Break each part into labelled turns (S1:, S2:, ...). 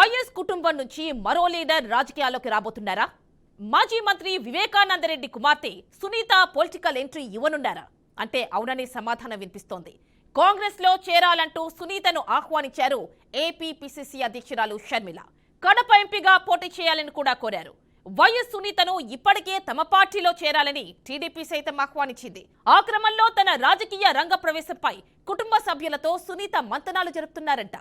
S1: YS కుటుంబం నుంచి మరో లీడర్ రాజకీయాల్లోకి రాబోతున్నారా? మాజీ మంత్రి వివేకానందరెడ్డి కుమార్తె సునీత పొలిటికల్ ఎంట్రీ ఇవ్వనున్నారా అంటే అవుననే సమాధానం వినిపిస్తోంది. కాంగ్రెస్ లో చేరాలంటూ సునీతను ఆహ్వానించారు ఏపీ పిసిసి అధ్యక్షురాలు షర్మిల. కడప ఎంపీగా పోటీ చేయాలని కూడా కోరారు. వైఎస్ సునీతను ఇప్పటికే తమ పార్టీలో చేరాలని టీడీపీ సైతం ఆహ్వానించింది. ఆ క్రమంలో తన రాజకీయ రంగ ప్రవేశంపై కుటుంబ సభ్యులతో సునీత మంతనాలు జరుపుతున్నారంట.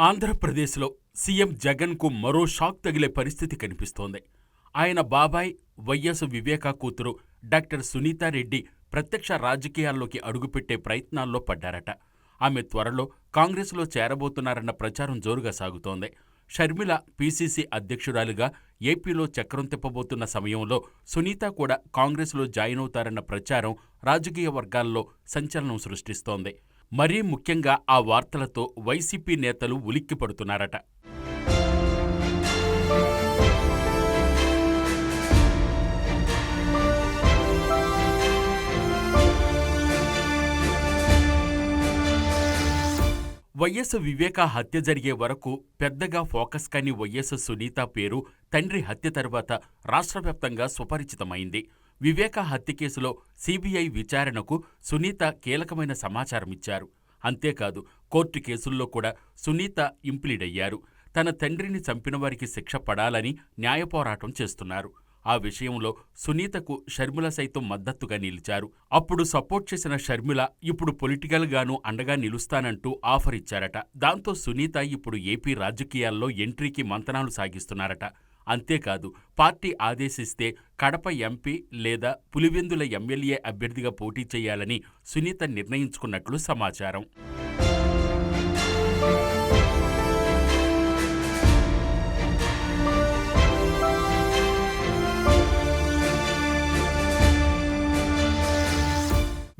S2: ఆంధ్రప్రదేశ్లో సీఎం జగన్కు మరో షాక్ తగిలే పరిస్థితి కనిపిస్తోంది. ఆయన బాబాయ్ వైఎస్ వివేకా కూతురు డాక్టర్ సునీతారెడ్డి ప్రత్యక్ష రాజకీయాల్లోకి అడుగుపెట్టే ప్రయత్నాల్లో పడ్డారట. ఆమె త్వరలో కాంగ్రెస్లో చేరబోతున్నారన్న ప్రచారం జోరుగా సాగుతోంది. షర్మిల పీసీసీ అధ్యక్షురాలిగా ఏపీలో చక్రం తిప్పబోతున్న సమయంలో సునీత కూడా కాంగ్రెస్లో జాయిన్ అవుతారన్న ప్రచారం రాజకీయ వర్గాల్లో సంచలనం సృష్టిస్తోంది. మరీ ముఖ్యంగా ఆ వార్తలతో వైసీపీ నేతలు ఉలిక్కిపడుతున్నారట. వైఎస్ వివేకా హత్య జరిగే వరకు పెద్దగా ఫోకస్ కాని వైఎస్ సునీత పేరు తండ్రి హత్య తర్వాత రాష్ట్రవ్యాప్తంగా సుపరిచితమైంది. వివేకా హత్య కేసులో సీబీఐ విచారణకు సునీత కీలకమైన సమాచారమిచ్చారు. అంతేకాదు, కోర్టు కేసుల్లో కూడా సునీత ఇంప్లీడయ్యారు. తన తండ్రిని చంపిన వారికి శిక్ష పడాలని న్యాయ పోరాటం చేస్తున్నారు. ఆ విషయంలో సునీతకు షర్మిల సైతం మద్దతుగా నిలిచారు. అప్పుడు సపోర్ట్ చేసిన షర్మిల ఇప్పుడు పొలిటికల్ గాను అండగా నిలుస్తానంటూ ఆఫర్ ఇచ్చారట. దాంతో సునీత ఇప్పుడు ఏపీ రాజకీయాల్లో ఎంట్రీకి మంతనాలు సాగిస్తున్నారట. అంతేకాదు, పార్టీ ఆదేశిస్తే కడప ఎంపీ లేదా పులివెందుల ఎమ్మెల్యే అభ్యర్థిగా పోటీ చేయాలని సునీత నిర్ణయించుకున్నట్లు సమాచారం.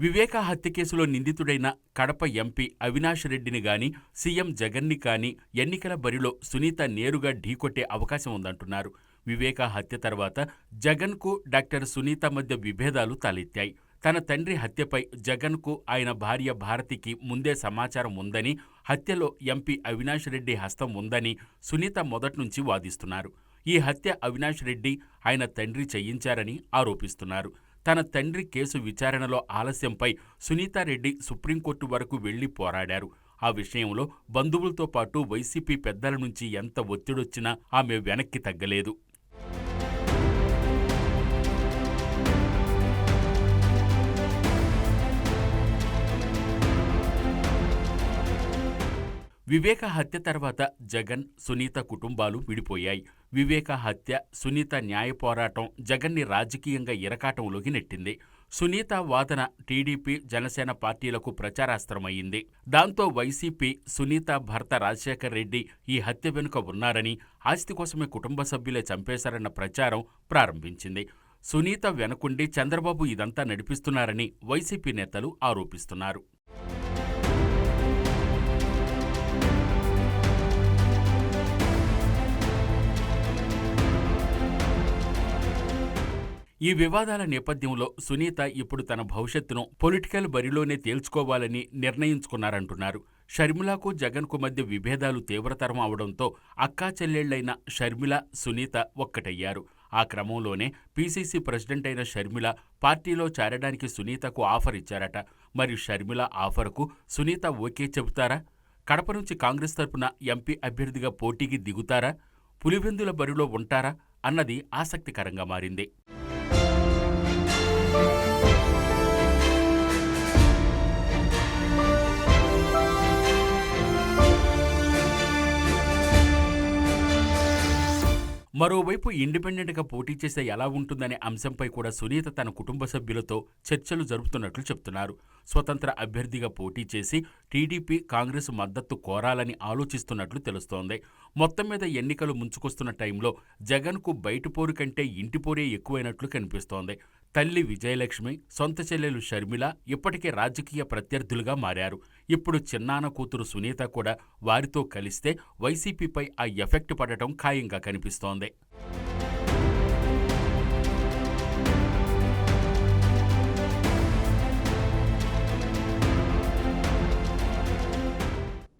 S2: వివేకా హత్య కేసులో నిందితుడైన కడప ఎంపీ అవినాష్ రెడ్డిని గాని సీఎం జగన్ని కాని ఎన్నికల బరిలో సునీత నేరుగా ఢీకొట్టే అవకాశం ఉందంటున్నారు. వివేకా హత్య తర్వాత జగన్కు డాక్టర్ సునీత మధ్య విభేదాలు తలెత్తాయి. తన తండ్రి హత్యపై జగన్కు ఆయన భార్య భారతికి ముందే సమాచారం ఉందని, హత్యలో ఎంపీ అవినాష్ రెడ్డి హస్తం ఉందని సునీత మొదట్నుంచి వాదిస్తున్నారు. ఈ హత్య అవినాష్ రెడ్డి ఆయన తండ్రి చేయించారని ఆరోపిస్తున్నారు. తన తండ్రి కేసు విచారణలో ఆలస్యంపై సునీతారెడ్డి సుప్రీంకోర్టు వరకు వెళ్లి పోరాడారు. ఆ విషయంలో బంధువులతో పాటు వైసీపీ పెద్దల నుంచి ఎంత ఒత్తిడొచ్చినా ఆమె వెనక్కి తగ్గలేదు. వివేకా హత్య తర్వాత జగన్, సునీత కుటుంబాలు విడిపోయాయి. వివేకా హత్య, సునీత న్యాయ పోరాటం జగన్ని రాజకీయంగా ఇరకాటంలోకి నెట్టింది. సునీత వాదన టీడీపీ, జనసేన పార్టీలకు ప్రచారాస్త్రమయ్యింది. దాంతో వైసీపీ సునీత భర్త రాజశేఖర్ రెడ్డి ఈ హత్య వెనుక ఉన్నారని, ఆస్తి కోసమే కుటుంబ సభ్యులే చంపేశారన్న ప్రచారం ప్రారంభించింది. సునీత వెనకుండి చంద్రబాబు ఇదంతా నడిపిస్తున్నారని వైసీపీ నేతలు ఆరోపిస్తున్నారు. ఈ వివాదాల నేపథ్యంలో సునీత ఇప్పుడు తన భవిష్యత్తును పొలిటికల్ బరిలోనే తేల్చుకోవాలని నిర్ణయించుకున్నారంటున్నారు. షర్మిలకు, జగన్కు మధ్య విభేదాలు తీవ్రతరం అవడంతో అక్కా చెల్లెళ్లైన షర్మిల, సునీత ఒక్కటయ్యారు. ఆ క్రమంలోనే పీసీసీ ప్రెసిడెంట్ అయిన షర్మిల పార్టీలో చేరడానికి సునీతకు ఆఫర్ ఇచ్చారట. మరి షర్మిల ఆఫర్కు సునీత ఓకే చెబుతారా? కడప నుంచి కాంగ్రెస్ తరపున ఎంపీ అభ్యర్థిగా పోటీకి దిగుతారా? పులివెందుల బరిలో ఉంటారా అన్నది ఆసక్తికరంగా మారింది. మరోవైపు ఇండిపెండెంట్గా పోటీ చేస్తే ఎలా ఉంటుందనే అంశంపై కూడా సునీత తన కుటుంబ సభ్యులతో చర్చలు జరుపుతున్నట్లు చెప్తున్నారు. స్వతంత్ర అభ్యర్థిగా పోటీ చేసి టీడీపీ, కాంగ్రెస్ మద్దతు కోరాలని ఆలోచిస్తున్నట్లు తెలుస్తోంది. మొత్తం మీద ఎన్నికలు ముంచుకొస్తున్న టైంలో జగన్కు బయటపోరు కంటే ఇంటిపోరే ఎక్కువైనట్లు కనిపిస్తోంది. తల్లి విజయలక్ష్మి, సొంత చెల్లెలు షర్మిల ఇప్పటికే రాజకీయ ప్రత్యర్థులుగా మారారు. ఇప్పుడు చిన్నాన్న కూతురు సునీత కూడా వారితో కలిస్తే వైసీపీపై ఆ ఎఫెక్ట్ పడటం ఖాయంగా కనిపిస్తోంది.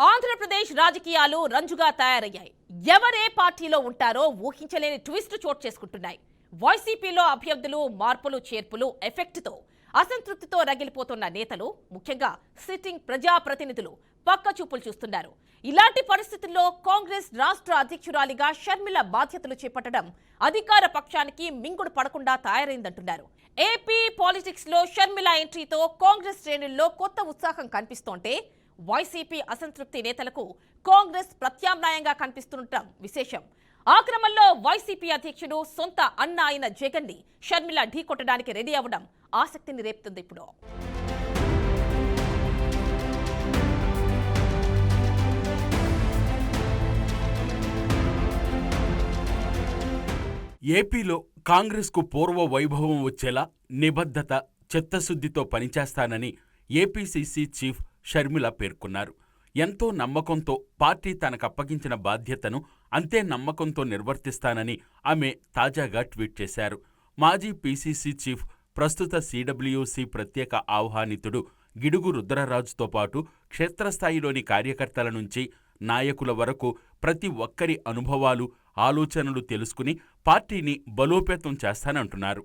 S1: ఆంధ్రప్రదేశ్ రాజకీయాలు రంజుగా తయారయ్యాయి. ఎవరే పార్టీలో ఉంటారో ఊహించలేని ట్విస్ట్ చోటు చేసుకుంటున్నాయి. వైసీపీలో అభ్యర్థులు మార్పులు చేర్పులు ఎఫెక్ట్తో అసంతృప్తితో రగిలిపోతున్న నేతలు, ముఖ్యంగా సిట్టింగ్ ప్రజాప్రతినిధులు పక్క చూపులు చూస్తున్నారు. ఇలాంటి పరిస్థితుల్లో కాంగ్రెస్ రాష్ట్ర అధ్యక్షురాలిగా షర్మిల బాధ్యతలు చేపట్టడం అధికార పక్షానికి మింగుడు పడకుండా తయారైందంటున్నారు. ఏపీ పాలిటిక్స్ లో షర్మిల ఎంట్రీతో కాంగ్రెస్ శ్రేణుల్లో కొత్త ఉత్సాహం కనిపిస్తోంటే వైసీపీ అసంతృప్తి నేతలకు కాంగ్రెస్ ప్రత్యామ్నాయంగా కనిపిస్తుండటం విశేషం. ఆ క్రమంలో వైసీపీ అధ్యక్షుడు సొంత అన్న అయిన జగన్ ని షర్మిల ఢీకొట్టడానికి రెడీ అవ్వడం ఆసక్తిని రేపుతుంది. ఇప్పుడు
S2: ఏపీలో కాంగ్రెస్కు పూర్వ వైభవం వచ్చేలా నిబద్ధత, చిత్తశుద్ధితో పనిచేస్తానని ఏపీసీసీ చీఫ్ షర్మిల పేర్కొన్నారు. ఎంతో నమ్మకంతో పార్టీ తనకప్పగించిన బాధ్యతను అంతే నమ్మకంతో నిర్వర్తిస్తానని ఆమె తాజాగా ట్వీట్ చేశారు. మాజీ పీసీసీ చీఫ్, ప్రస్తుత సీడబ్ల్యూసీ ప్రత్యేక ఆహ్వానితుడు గిడుగు రుద్రరాజుతో పాటు క్షేత్రస్థాయిలోని కార్యకర్తల నుంచి నాయకుల వరకు ప్రతి ఒక్కరి అనుభవాలు, ఆలోచనలు తెలుసుకుని పార్టీని బలోపేతం చేస్తానంటున్నారు.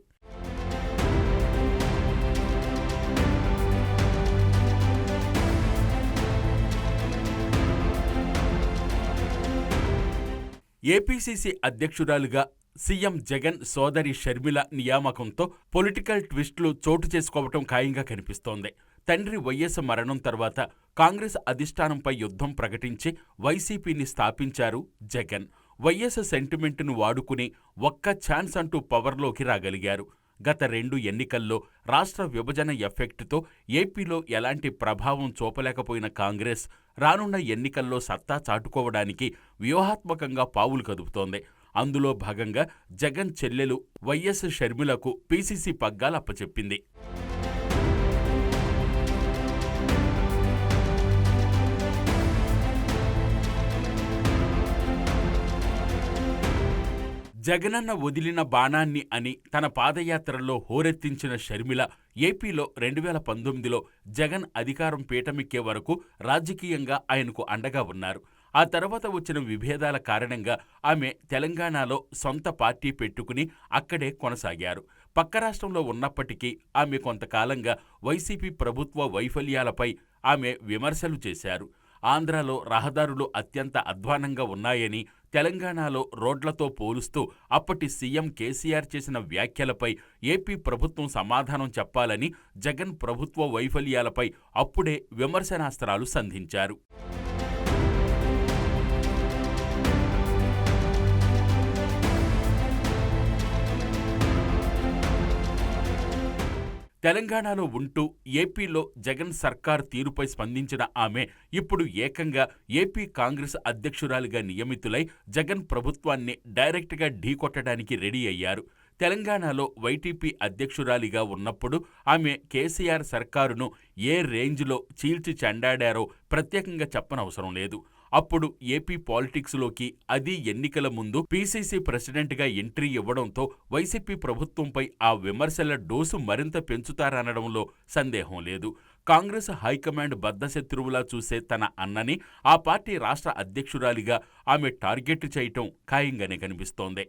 S2: ఏపీసీసీ అధ్యక్షురాలుగా సీఎం జగన్ సోదరి షర్మిల నియామకంతో పొలిటికల్ ట్విస్టులు చోటు చేసుకోవటం ఖాయంగా కనిపిస్తోంది. తండ్రి వైఎస్ మరణం తర్వాత కాంగ్రెస్ అధిష్టానంపై యుద్ధం ప్రకటించి వైసీపీని స్థాపించారు జగన్. వైఎస్ సెంటిమెంటును వాడుకుని ఒక్క ఛాన్స్ అంటూ పవర్లోకి రాగలిగారు. గత 2 ఎన్నికల్లో రాష్ట్ర విభజన ఎఫెక్ట్తో ఏపీలో ఎలాంటి ప్రభావం చూపలేకపోయిన కాంగ్రెస్ రానున్న ఎన్నికల్లో సత్తా చాటుకోవడానికి వ్యూహాత్మకంగా పావులు కదుపుతోంది. అందులో భాగంగా జగన్ చెల్లెలు వైఎస్ షర్మిలకు పీసీసీ పగ్గాలు అప్పచెప్పింది. జగనన్న వదిలిన బాణాన్ని అని తన పాదయాత్రలో హోరెత్తించిన షర్మిల ఏపీలో 2019లో జగన్ అధికారం పీఠమెక్కే వరకు రాజకీయంగా ఆయనకు అండగా ఉన్నారు. ఆ తర్వాత వచ్చిన విభేదాల కారణంగా ఆమె తెలంగాణలో సొంత పార్టీ పెట్టుకుని అక్కడే కొనసాగారు. పక్క రాష్ట్రంలో ఉన్నప్పటికీ ఆమె కొంతకాలంగా వైసీపీ ప్రభుత్వ వైఫల్యాలపై ఆమె విమర్శలు చేశారు. ఆంధ్రాలో రహదారులు అత్యంత అధ్వానంగా ఉన్నాయని, తెలంగాణలో రోడ్లతో పోలుస్తూ అప్పటి సీఎం కేసీఆర్ చేసిన వ్యాఖ్యలపై ఏపీ ప్రభుత్వం సమాధానం చెప్పాలని జగన్ ప్రభుత్వ వైఫల్యాలపై అప్పుడే విమర్శనాస్త్రాలు సంధించారు. తెలంగాణలో ఉంటూ ఏపీలో జగన్ సర్కార్ తీరుపై స్పందించిన ఆమె ఇప్పుడు ఏకంగా ఏపీ కాంగ్రెస్ అధ్యక్షురాలిగా నియమితులై జగన్ ప్రభుత్వాన్ని డైరెక్ట్గా ఢీకొట్టడానికి రెడీ అయ్యారు. తెలంగాణలో వైటీపీ అధ్యక్షురాలిగా ఉన్నప్పుడు ఆమె కేసీఆర్ సర్కారును ఏ రేంజ్లో చీల్చి చెండాడారో ప్రత్యేకంగా చెప్పనవసరం లేదు. అప్పుడు ఏపీ పాలిటిక్స్లోకి, అది ఎన్నికల ముందు పీసీసీ ప్రెసిడెంట్గా ఎంట్రీ ఇవ్వడంతో వైసీపీ ప్రభుత్వంపై ఆ విమర్శల డోసు మరింత పెంచుతారనడంలో సందేహం లేదు. కాంగ్రెస్ హైకమాండ్ బద్ధశత్రువులా చూసే తన అన్నని ఆ పార్టీ రాష్ట్ర అధ్యక్షురాలిగా ఆమె టార్గెట్ చేయటం ఖాయంగానే కనిపిస్తోంది.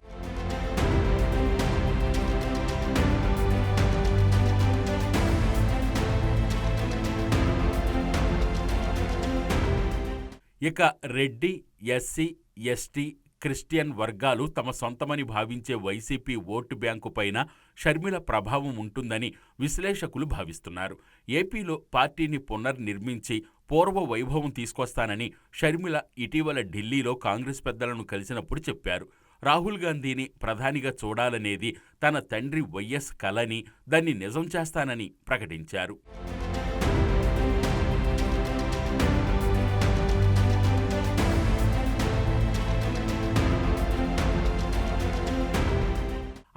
S2: ఇక రెడ్డి, ఎస్సీ, ఎస్టీ, క్రిస్టియన్ వర్గాలు తమ సొంతమని భావించే వైసీపీ ఓటు బ్యాంకు పైన షర్మిల ప్రభావం ఉంటుందని విశ్లేషకులు భావిస్తున్నారు. ఏపీలో పార్టీని పునర్నిర్మించి పూర్వ వైభవం తీసుకొస్తానని షర్మిల ఇటీవల ఢిల్లీలో కాంగ్రెస్ పెద్దలను కలిసినప్పుడు చెప్పారు. రాహుల్ గాంధీని ప్రధానిగా చూడాలనేది తన తండ్రి వైఎస్ కలని, దాన్ని నిజం చేస్తానని ప్రకటించారు.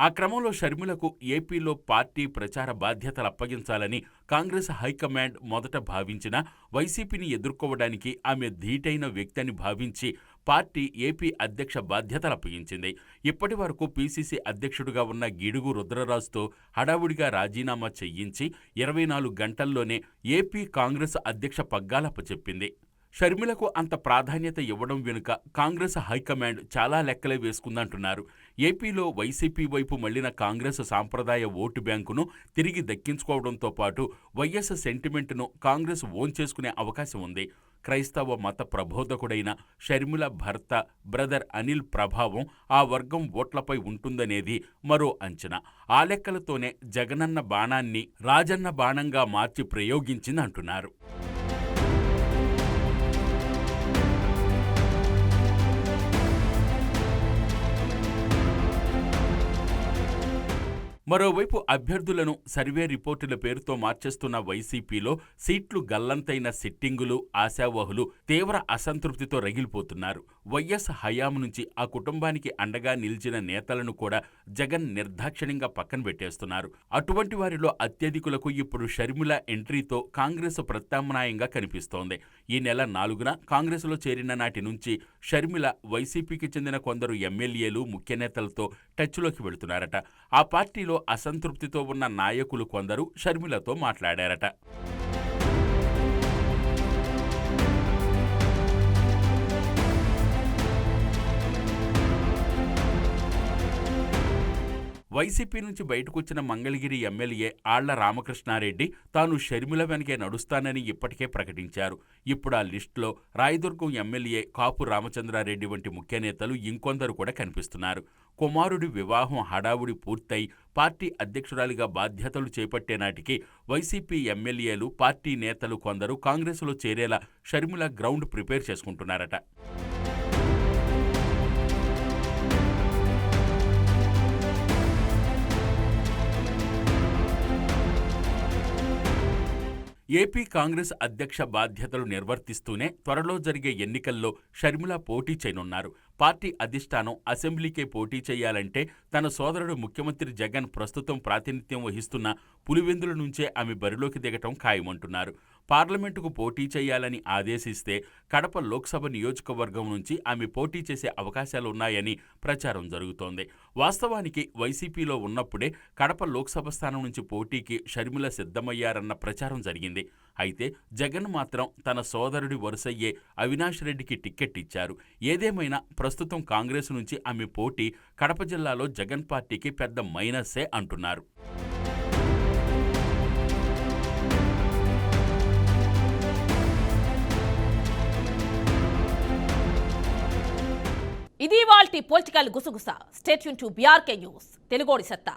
S2: ఆ క్రమంలో షర్మిలకు ఏపీలో పార్టీ ప్రచార బాధ్యతలు అప్పగించాలని కాంగ్రెస్ హైకమాండ్ మొదట భావించినా వైసీపీని ఎదుర్కోవడానికి ఆమె ధీటైన వ్యక్తి అని భావించి పార్టీ ఏపీ అధ్యక్ష బాధ్యతలు అప్పగించింది. ఇప్పటి వరకు పీసీసీ అధ్యక్షుడిగా ఉన్న గిడుగు రుద్రరాజుతో హడావుడిగా రాజీనామా చెయ్యించి 24 గంటల్లోనే ఏపీ కాంగ్రెస్ అధ్యక్ష పగ్గాలప్పచెప్పింది. షర్మిలకు అంత ప్రాధాన్యత ఇవ్వడం వెనుక కాంగ్రెస్ హైకమాండ్ చాలా లెక్కలే వేసుకుందంటున్నారు. ఏపీలో వైసీపీ వైపు మళ్లిన కాంగ్రెస్ సాంప్రదాయ ఓటు బ్యాంకును తిరిగి దక్కించుకోవడంతో పాటు వైఎస్ సెంటిమెంట్ను కాంగ్రెస్ ఓన్ చేసుకునే అవకాశం ఉంది. క్రైస్తవ మత ప్రబోధకుడైన షర్మిల భర్త బ్రదర్ అనిల్ ప్రభావం ఆ వర్గం ఓట్లపై ఉంటుందనేది మరో అంచనా. ఆ లెక్కలతోనే జగనన్న బాణాన్ని రాజన్న బాణంగా మార్చి ప్రయోగించిందంటున్నారు. మరోవైపు అభ్యర్థులను సర్వే రిపోర్టుల పేరుతో మార్చేస్తున్న వైసీపీలో సీట్లు గల్లంతైన సిట్టింగులు, ఆశావహులు తీవ్ర అసంతృప్తితో రగిలిపోతున్నారు. వైఎస్ హయాం నుంచి ఆ కుటుంబానికి అండగా నిలిచిన నేతలను కూడా జగన్ నిర్దాక్షిణ్యంగా పక్కన పెట్టేస్తున్నారు. అటువంటి వారిలో అత్యధికులకు ఇప్పుడు షర్మిల ఎంట్రీతో కాంగ్రెస్ ప్రత్యామ్నాయంగా కనిపిస్తోంది. ఈ నెల 4న కాంగ్రెస్లో చేరిన నాటి నుంచి షర్మిల వైసీపీకి చెందిన కొందరు ఎమ్మెల్యేలు, ముఖ్య నేతలతో టచ్లోకి వెళుతున్నారట. ఆ పార్టీలో అసంతృప్తితో ఉన్న నాయకులు కొందరు షర్మిలతో మాట్లాడారట. వైసీపీ నుంచి బయటకొచ్చిన మంగళగిరి ఎమ్మెల్యే ఆళ్ల రామకృష్ణారెడ్డి తాను షర్మిల వెనకే నడుస్తానని ఇప్పటికే ప్రకటించారు. ఇప్పుడు ఆ లిస్టులో రాయదుర్గం ఎమ్మెల్యే కాపు రామచంద్రారెడ్డి వంటి ముఖ్య నేతలు ఇంకొందరు కూడా కనిపిస్తున్నారు. కుమారుడి వివాహం హడావుడి పూర్తయి పార్టీ అధ్యక్షురాలిగా బాధ్యతలు చేపట్టే నాటికి వైసీపీ ఎమ్మెల్యేలు, పార్టీ నేతలు కొందరు కాంగ్రెస్లో చేరేలా షర్మిల గ్రౌండ్ ప్రిపేర్ చేసుకుంటున్నారట. ఏపీ కాంగ్రెస్ అధ్యక్ష బాధ్యతలు నిర్వర్తిస్తూనే త్వరలో జరిగే ఎన్నికల్లో షర్మిల పోటీ చేయనున్నారు. పార్టీ అధిష్టానం అసెంబ్లీకే పోటీ చేయాలంటే తన సోదరుడు ముఖ్యమంత్రి జగన్ ప్రస్తుతం ప్రాతినిధ్యం వహిస్తున్న పులివెందుల నుంచే ఆమె బరిలోకి దిగటం ఖాయమంటున్నారు. పార్లమెంటుకు పోటీ చేయాలని ఆదేశిస్తే కడప లోక్సభ నియోజకవర్గం నుంచి ఆమె పోటీ చేసే అవకాశాలున్నాయని ప్రచారం జరుగుతోంది. వాస్తవానికి వైసీపీలో ఉన్నప్పుడే కడప లోక్సభ స్థానం నుంచి పోటీకి షర్మిల సిద్ధమయ్యారన్న ప్రచారం జరిగింది. అయితే జగన్ మాత్రం తన సోదరుడి వరుసయ్యే అవినాష్ రెడ్డికి టిక్కెట్ ఇచ్చారు. ఏదేమైనా ప్రస్తుతం కాంగ్రెస్ నుంచి ఆమె పోటీ కడప జిల్లాలో జగన్ పార్టీకి పెద్ద మైనస్సే అంటున్నారు.
S1: ఇది వాల్టి పొలిటికల్ గుసగుస. Stay tuned to BRK news తెలుగోడి సత్తా.